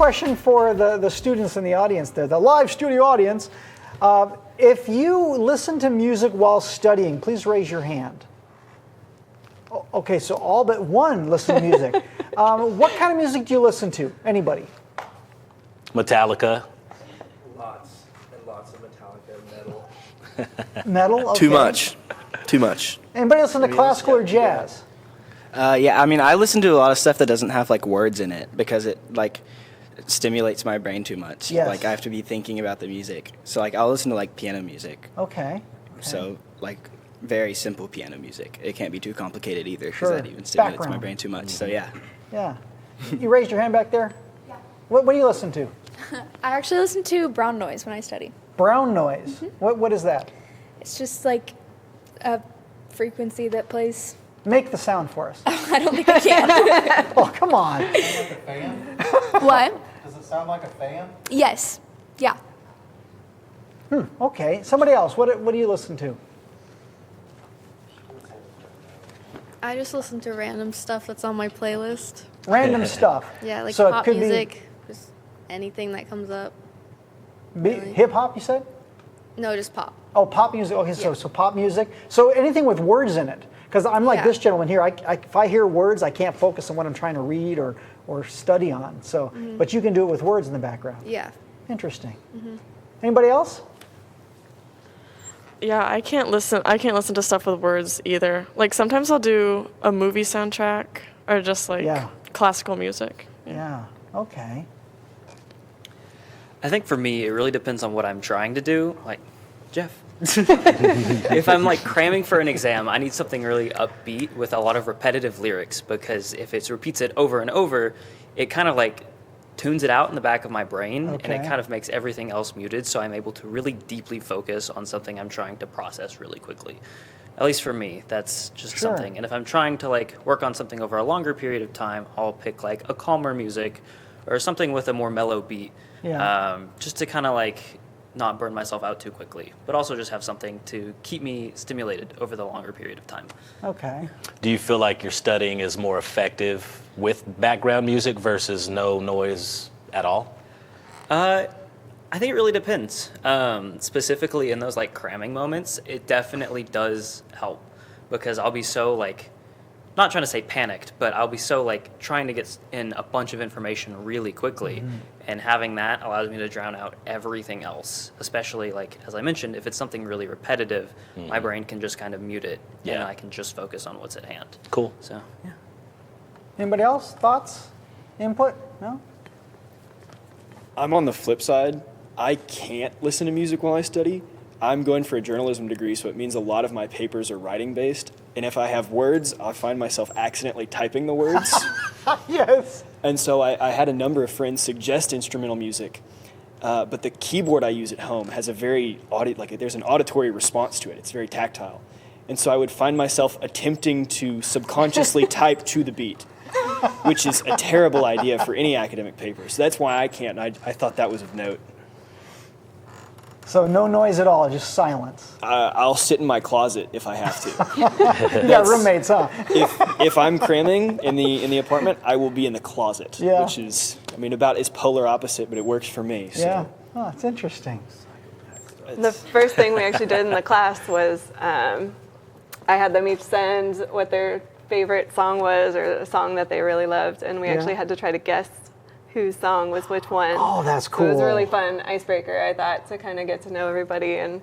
question for the students in the audience there, the live studio audience. If you listen to music while studying, please raise your hand. Okay, so all but one listen to music. What kind of music do you listen to? Anybody? Metallica. Lots and lots of Metallica metal. Metal? Okay. Too much. Anybody listen to classical or jazz? Yeah, I mean, I listen to a lot of stuff that doesn't have like words in it because it stimulates my brain too much. Yes. Like I have to be thinking about the music. So like I'll listen to like piano music. Okay. So like very simple piano music. It can't be too complicated either because Sure. that even stimulates my Background. brain too much. So yeah. Yeah. You raised your hand back there? Yeah. What do you listen to? I actually listen to brown noise when I study. Brown noise. What is that? It's just like a frequency that plays. Make the sound for us. I don't think I can. Oh, come on. Like a fan? What? Does it sound like a fan? Yes. Yeah. Okay. Somebody else. What do you listen to? I just listen to random stuff that's on my playlist. Random stuff. Yeah, like So it pop could music, just anything that comes up. Be hip hop, you said? No, just pop. Oh, pop music. Okay, so pop music. So anything with words in it. Because I'm like this gentleman here. If I hear words, I can't focus on what I'm trying to read or study on. So, but you can do it with words in the background. Yeah. Interesting. Anybody else? Yeah, I can't listen to stuff with words either. Like sometimes I'll do a movie soundtrack or just like classical music. Yeah. Okay. I think for me, it really depends on what I'm trying to do. Like, Jeff. If I'm like cramming for an exam, I need something really upbeat with a lot of repetitive lyrics, because if it repeats it over and over, it kind of like tunes it out in the back of my brain, and it kind of makes everything else muted, so I'm able to really deeply focus on something I'm trying to process really quickly. At least for me, that's just something. And if I'm trying to like work on something over a longer period of time, I'll pick like a calmer music or something with a more mellow beat, just to kind of like not burn myself out too quickly, but also just have something to keep me stimulated over the longer period of time. Okay. Do you feel like your studying is more effective with background music versus no noise at all? I think it really depends. Specifically in those like cramming moments, it definitely does help, because I'll be so like, not trying to say panicked, but I'll be so like trying to get in a bunch of information really quickly, and having that allows me to drown out everything else, especially like, as I mentioned, if it's something really repetitive, my brain can just kind of mute it, and I can just focus on what's at hand. Cool. So, yeah. Anybody else? Thoughts? Input? No? I'm on the flip side. I can't listen to music while I study. I'm going for a journalism degree, so it means a lot of my papers are writing based. And if I have words, I find myself accidentally typing the words. Yes. And so I had a number of friends suggest instrumental music, but the keyboard I use at home has a very there's an auditory response to it. It's very tactile. And so I would find myself attempting to subconsciously type to the beat, which is a terrible idea for any academic paper. So that's why I can't. I thought that was of note. So no noise at all, just silence. I'll sit in my closet if I have to. You got roommates, huh? If I'm cramming in the apartment, I will be in the closet, which is, about as polar opposite, but it works for me. So. Yeah. Oh, it's interesting. The first thing we actually did in the class was I had them each send what their favorite song was, or a song that they really loved, and we actually had to try to guess whose song was which one. Oh, that's cool. So it was a really fun icebreaker, I thought, to kind of get to know everybody and,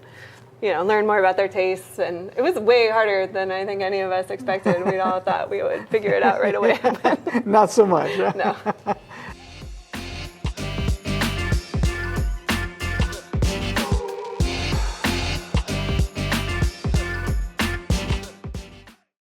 learn more about their tastes. And it was way harder than I think any of us expected. We all thought we would figure it out right away. Not so much. No.